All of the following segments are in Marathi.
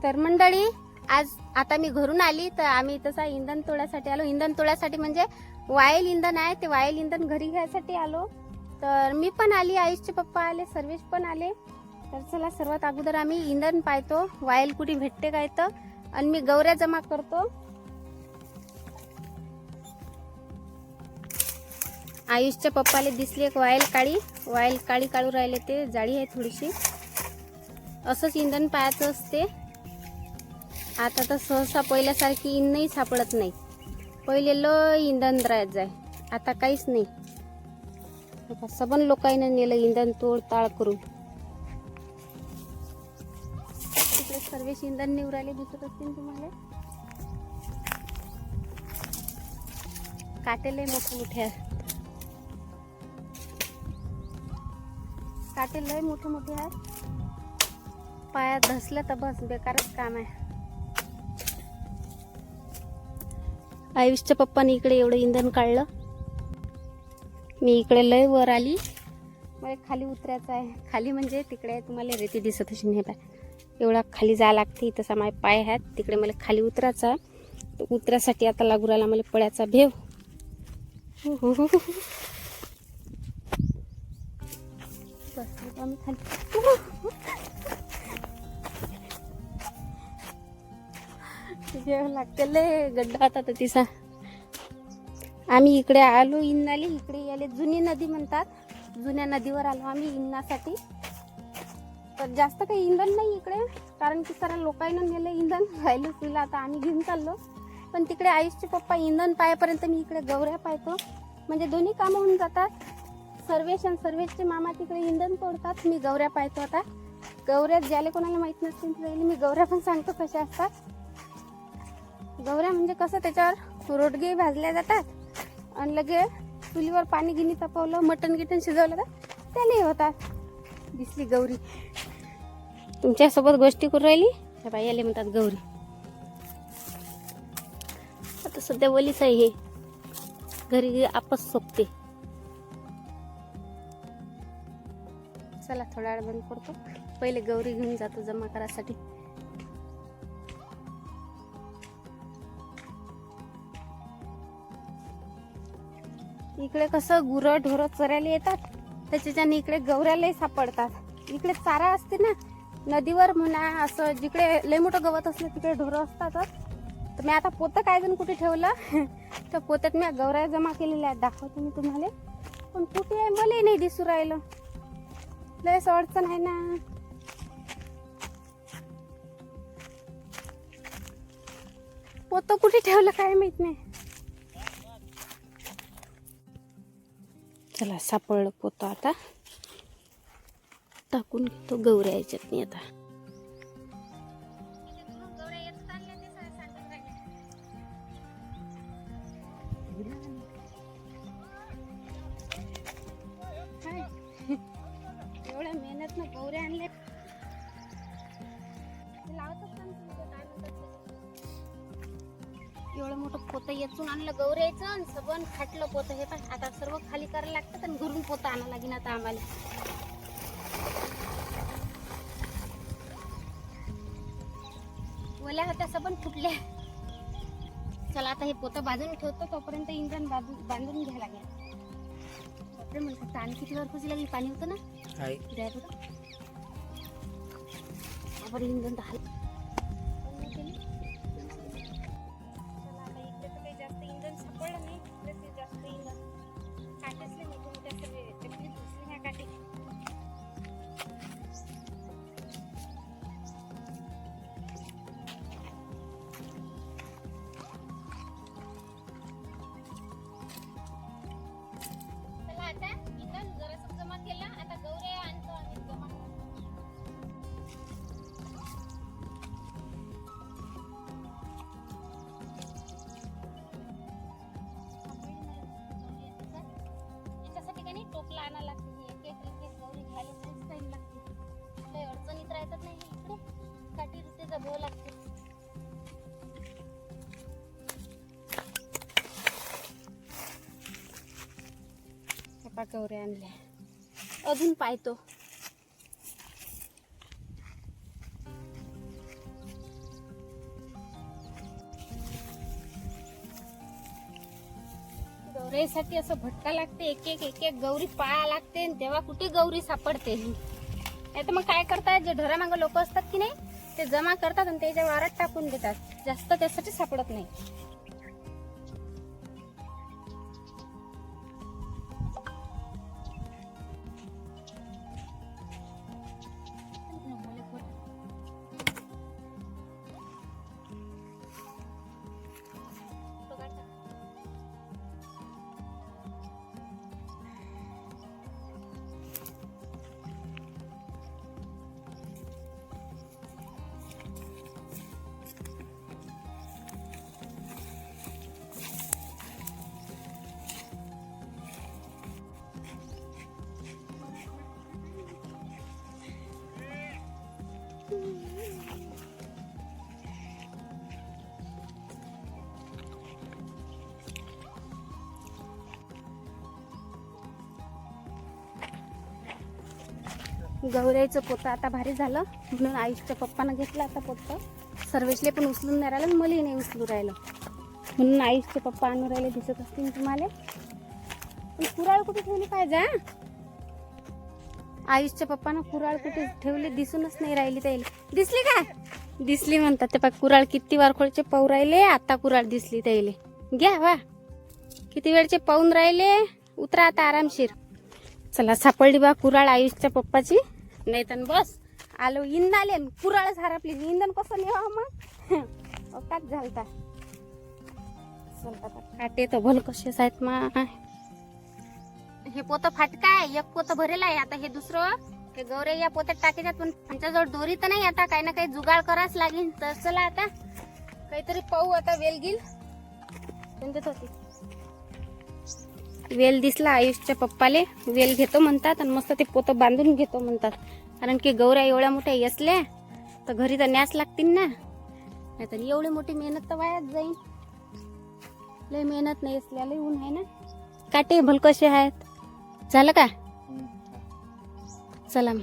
तर मंडळी, आज आता मी घरून आली तर आम्ही तसा इंधन तोड्यासाठी आलो. इंधन तोड्यासाठी म्हणजे वाईल इंधन आहे, ते वाईल इंधन घरी घ्यायसाठी आलो. तर मी पण आली, आयुषचे पप्पा आले, सर्वेश पण आले. तर चला सर्वात अगोदर आम्ही इंधन पाहतो, वाईल कुठे भेटते काय तर, आणि मी गौऱ्या जमा करतो. आयुषच्या पप्पाले दिसली एक वाईल काळी काढू राहिले, ते जाळी आहे थोडीशी. असंच इंधन पाहायचं असते. आता तर सहसा पहिल्यासारखी इंधनही सापडत नाही. पहिले लय इंधन राहत जाय, आता काहीच नाही. सबन लोकांनी नेलं इंधन तोड ताळ करून. तिकडे सर्वेश इंधन निवराले दिसत असतील तुम्हाला. काटे लय मोठे मोठे आहेत, काटे लय मोठे मोठे आहेत. पायात धसलं तर बस बेकारच काम आहे. आयुषच्या पप्पाने इकडे एवढं इंधन काढलं. मी इकडे लय वर आली, मला खाली उतरायचं आहे. खाली म्हणजे तिकडे तुम्हाला रेती दिसत असेल, हे पाय एवढा खाली जायला लागते. तसा माझे पाय आहेत तिकडे, मला खाली उतरायचं आहे. तर उतरायसाठी आता लागू राहिला मला पड्याचा भेव. बस आम्ही खाली जेव लागते, लय गड्डा होता तर तिचा. आम्ही इकडे आलो इंनाली, इकडे याले जुनी नदी म्हणतात. जुन्या नदीवर आलो आम्ही इंनासाठी. तर जास्त काही इंधन नाही इकडे, कारण की साऱ्या लोकांना नेलं इंधन राहिलं तुला. आता आम्ही घेऊन चाललो, पण तिकडे आयुषचे पप्पा इंधन पायापर्यंत मी इकडे गौऱ्या पाहतो. म्हणजे दोन्ही कामं होऊन जातात. सर्वेश आणि सर्वेशचे मामा तिकडे इंधन तोडतात, मी गौऱ्या पाहतो. आता गौऱ्या ज्याला कोणाला माहित नसतील मी गौऱ्या पण सांगतो कशा असतात. गौऱ्या म्हणजे कसं, त्याच्यावर रोडगे भाजल्या जातात आणि लगे चुलीवर पाणी गिनी तापवलं, मटण गिटन शिजवलं तर त्यालाही होतात. दिसली गौरी, तुमच्यासोबत गोष्टी करून राहिली त्या बाईला म्हणतात गौरी. आता सध्या वलीच आहे, हे घरी आपस सोपते. चला थोडा वेळ बंद करतो, पहिले गौरी घेऊन जातो जमा करायसाठी. इकडे कसं गुरं ढोरं चरायला येतात, त्याच्याने इकडे गौऱ्यालाही सापडतात. इकडे चारा असते ना नदीवर म्हणा, असं जिकडे लय मोठं गवत असलं तिकडे ढोरं असतातच. तर मी आता पोतं काय जण कुठे ठेवलं तर पोत्यात मी गौऱ्या जमा केलेल्या आहेत, दाखवतो मी तुम्हाला. पण कुठे आहे मला नाही दिसू राहिलं, लय अडचण आहे ना. पोतं कुठे ठेवलं काय माहित नाही. चला सापडलं पोतं, आता टाकून घेतो गौऱ्या याच्यात नाही. आता एवढ्या मेहनत ना गौऱ्या आणले. एवढं मोठं पोतं येचून आणलं गौऱ्याचं आणि सबन फाटलं पोतं. हे पण आता सर्व खाली करायला लागतं आणि घरून पोतं आणायला लागेल आता आम्हाला. ओल्या होत्या सबन फुटल्या. चला आता हे पोतं बाजून ठेवतो, तोपर्यंत इंधन बांधून घ्यायला लागेल. बापरे, मला ताण किती वर पुजली लागली. पाणी होतं ना आपण इंधन तर जमा केला. आता गौऱ्या आणतो आम्ही जमा. याच्यासाठी काही टोपला आणायला लागते. एक एक गौरी घ्यायला खूप टाइम लागते. काही अडचणीत राहतात नाही इकडे, काठी रुते जमवावं लागते. गौऱ्या आणल्या, अजून पाहतो. गौरीसाठी असं भटका लागते, एक एक गौरी पाळा लागते, तेव्हा कुठे गौरी सापडते. नाही तर मग काय करतात, जे ढोरामागं लोक असतात की नाही, ते जमा करतात आणि त्याच्या वारात टाकून देतात. जास्त त्यासाठी सापडत नाही. गौऱ्याचं पोतं आता भारी झालं म्हणून आयुषच्या पप्पानं घेतलं आता पोतं. सर्वेशले पण उचलून नाही राहिलं, मलाही नाही उचलू राहिलं, म्हणून आयुषचे पप्पा आणून राहिले. दिसत असतील तुम्हाला. पण कुराळ कुठे ठेवली पाहिजे? आयुषच्या पप्पानं कुराळ कुठे ठेवली दिसूनच नाही राहिली. त्याला दिसली का? दिसली म्हणतात ते. पाक कुराळ किती वारखोळचे पाहू राहिले, आता कुराळ दिसली त्याले. घ्या वा, किती वेळचे पाहून राहिले. उतरा आता आरामशीर. चला सापडली बा कुराळ आयुषच्या पप्पाची. नाही तर बस आलो इंदाले, कुराळच हरपली. इंधन कसं नेवा मग? अकाच झालता. चलता काटे तर भल कसे आहेत मग. हे पोतं फाटका आहे, एक पोतं भरेल आहे. आता हे दुसरं हे गौरे या पोत्यात टाकायच्यात, पण त्यांच्याजवळ दोरी तर नाही. आता काही ना काही जुगाड करावंच लागेल. तर चला आता काहीतरी पाहू. आता वेल गिल त्यांच्यात होती. वेल दिसला आयुषच्या पप्पाले. वेल घेतो म्हणतात आणि मस्त ते पोतं बांधून घेतो म्हणतात. कारण की गौऱ्या एवढ्या मोठ्या असल्या तर घरी तर न्यास लागतील ना. नाहीतर एवढी मोठी मेहनत तर वायाच जाईल. लय मेहनत नाही असल्याला ऊन आहे ना. काटे भल कसे आहेत. झालं का? चला मग.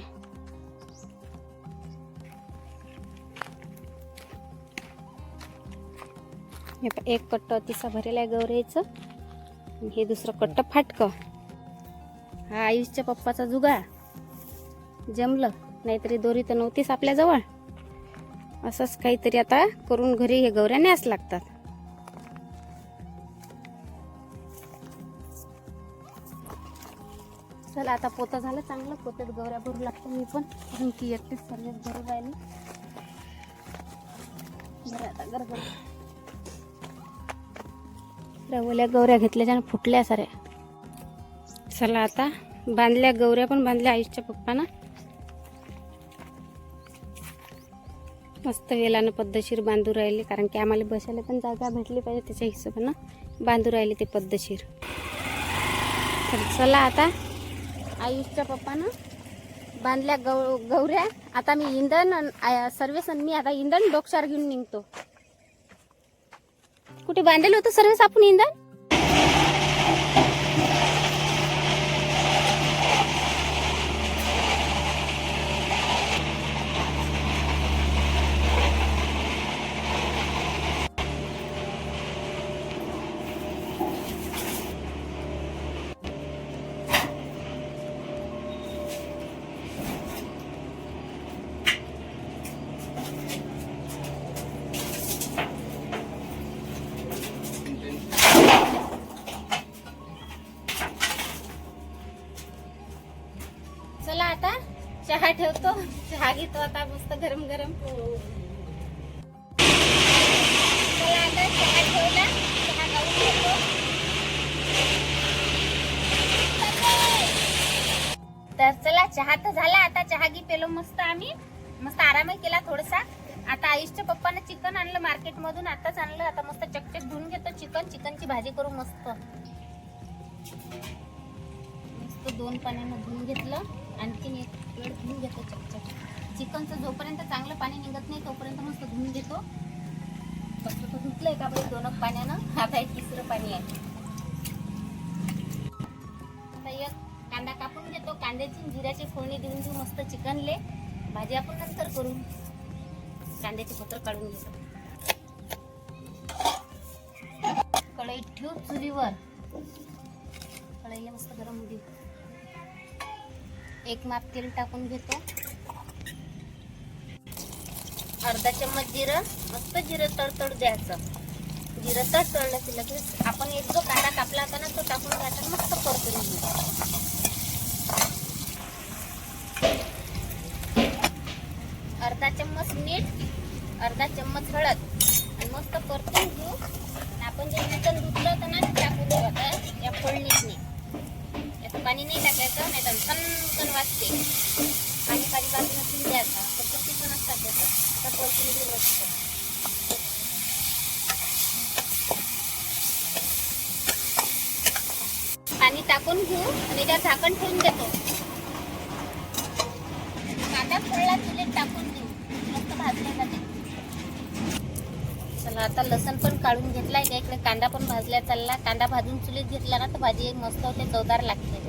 एक कट्ट तिसा भरेला आहे गौऱ्याचं. हे दुसरं कट्ट फाटक. हा आयुषच्या पप्पाचा जुगाड. जमलं. नाहीतरी दोरी तर नव्हतीच आपल्या जवळ. असंच काहीतरी आता करून घरी हे गौऱ्या न्यास लागतात. चला आता पोतं झालं चांगलं. पोत्यात गौऱ्या भरू लागतो मी पण, कारण की एकटीच सर्वच भरू राहिली. बरं आता गरगर ओल्या गौऱ्या घेतल्याच्या फुटल्या साऱ्या. चला आता बांधल्या गौऱ्या पण बांधल्या आयुषच्या पप्पानं. मस्त वेलानं पद्धतशीर बांधू राहिले, कारण की आम्हाला बसायला पण जागा भेटली पाहिजे. त्याच्या हिशोबानं बांधू राहिले ते पद्धतशीर. तर चला आता आयुषच्या पप्पानं बांधल्या गौऱ्या. आता मी इंधन सर्वेस मी आता इंधन डोक्यावर घेऊन निघतो. कुठे बांधलेलं होतं सर्वेस आपण इंधन? चला आता चहा ठेवतो. चहा घेतो आता मस्त गरम गरम. चला आता चहा ठेवला. चहा गाळून घेतो. तर चला चहा तर झाला. आता चहा घी पेलो मस्त. आम्ही मस्त आरामही केला थोडासा. आता आयुषच्या पप्पाने चिकन आणलं मार्केट मधून. आताच आणलं. आता मस्त चकचक धुवून घेतो चिकन. चिकनची भाजी करू मस्त. मस्त 2 पाण्यानं धुवून घेतलं. आणखीन एक वेळ धुवून घेतो चकचक. चिकनचं जोपर्यंत चांगलं पाणी निघत नाही तोपर्यंत मस्त धुवून घेतो. फक्त तो धुतलंय का बरं 2 पाण्यानं. आता एक तिसरं पाणी आहे. आता एक कांदा कापून घेतो. कांद्याची जिऱ्याची फोडणी देऊन देऊ मस्त चिकनले. भाजी आपण नंतर करू. कांद्याचे पत्र काढून घेतो. कढईत ठेवू चुलीवर. कढईला मस्त गरम होऊ दे. एक माप तेल टाकून घेतो. अर्धा चम्मच जिरं, मस्त जिरं तडतड द्यायचं. जिरं तडतडलं की लगेच आपण एक जो कांदा कापला होता ना तो टाकून घ्यायचा, मस्त परतून घेऊ. अर्धा चम्मच मीठ, अर्धा चम्मच हळद आणि मस्त परतून घेऊ. आपण जे चिकन धुतलं होतं ना ते टाकून देऊ आता या फोडणीतनी. याचं पाणी नाही टाकायचं, नाही तर कणकण वाजते. पाणी खाली बाजूला ठेवून द्यायचं, फक्त चिकनच टाकायचं. आता परतून घेऊ मस्त. पाणी टाकून घेऊ आणि त्यात झाकण ठेवून देतो. कांदा फोडला चुलीत टाकून देऊ, मस्त भाजले जाते. चला आता लसण पण काढून घेतलाय. त्या इकडे कांदा पण भाजल्या चालला. कांदा भाजून चुलीत घेतला ना तर भाजी एक मस्त होते, चवदार लागते.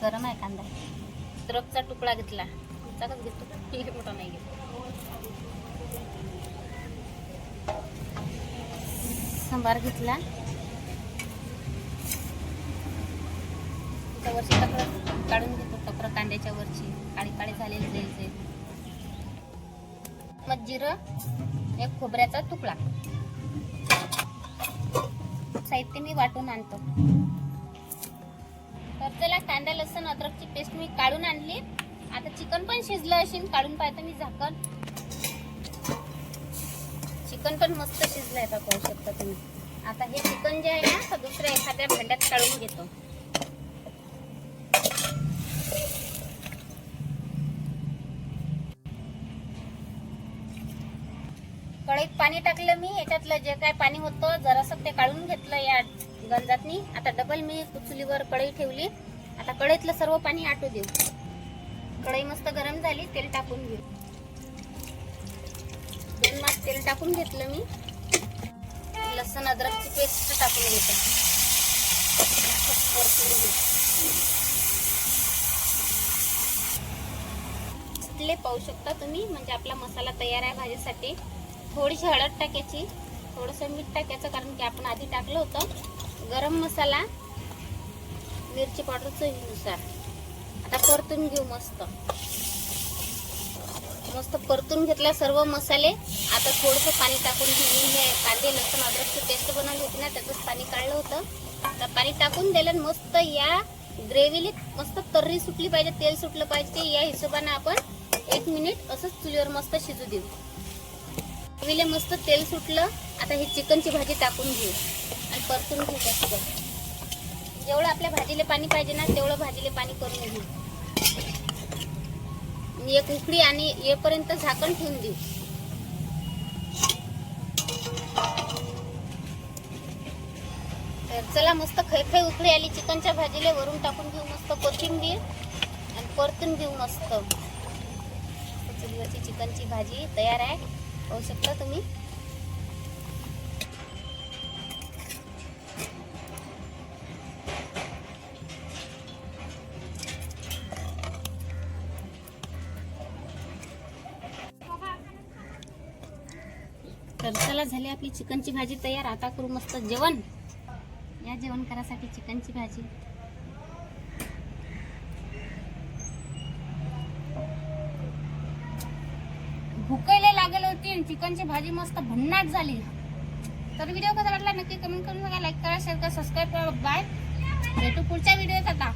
गरम आहे कांदा. अद्रकचा तुकडा घेतला. तुमचाच घेतो, मोठा नाही घेतो. सांबार घेतला. वरची टकर काढून घेतो. टकर कांद्याच्या वरची काळी काळी झालेली जाईल. मग जिरं, एक खोबऱ्याचा तुकडा. साहित्य मी वाटून आणतो. तर चला कांदा लसूण अद्रकची पेस्ट मी काढून आणली. आता चिकन पण शिजलं असेल, काढून पाहतो मी झाकण. चिकन पण मस्त शिजलंय आता, पाहू शकता तुम्ही. आता हे चिकन जे आहे ना तर दुसऱ्या एखाद्या भांड्यात काढून घेतो. कढईत पाणी टाकलं मी. याच्यातलं जे काय पाणी होतं जरासं ते काढून घेतलं या गंजातनी. आता डबल मी चुलीवर कढई ठेवली. आता कढईतलं सर्व पाणी आटू देऊ. कढई मस्त गरम झाली. तेल टाकून घेऊ. 2 माप तेल टाकून घेतलं मी. लसूण अद्रकची पेस्ट टाकून घेतो. पाहू शकता तुम्ही, म्हणजे आपला मसाला तयार आहे भाजीसाठी. थोडीशी हळद टाकायची, थोडंसं मीठ टाकायचं कारण की आपण आधी टाकलं होतं. गरम मसाला, मिरची पावडर चवीनुसार. आता परतून घेऊ मस्त. मस्त परतून घेतला सर्व मसाले. आता थोडंसं पाणी टाकून घेऊन हे कांदे लसूण अद्रकची पेस्ट बनवली होती ना त्याचंच पाणी काढलं होतं. आता पाणी टाकून दिलं. मस्त या ग्रेव्हीला मस्त तर्री सुटली पाहिजे, तेल सुटलं पाहिजे. या हिशोबाने आपण 1 मिनिट असंच चुलीवर मस्त शिजू देऊ. ग्रेव्हीला मस्त तेल सुटलं. आता ही चिकनची भाजी टाकून घेऊ आणि परतून घेऊ. मस्त जेवढं आपल्या भाजीला पाणी पाहिजे ना तेवढं भाजीला पाणी करून घेऊ. एक उकळी आणि येपर्यंत झाकण ठेवून देऊ. तर चला मस्त खैखै उकळी आली चिकनच्या भाजीला. वरून टाकून घेऊ मस्त कोथिंबीर आणि परतून घेऊ मस्त. चुलीवरची चिकनची भाजी तयार आहे, पाहू शकता तुम्ही. तर चला झाली आपली चिकनची भाजी तयार. आता करू मस्त जेवण. या जेवण करायसाठी चिकनची भाजी. भूकही लागेल होती आणि चिकनची भाजी मस्त भन्नाट झाली. तर व्हिडिओ कसा वाटला नक्की कमेंट करून सांगा. लाईक करा, शेअर करा, सबस्क्राईब करा. बाय, भेटू पुढच्या व्हिडिओत आता.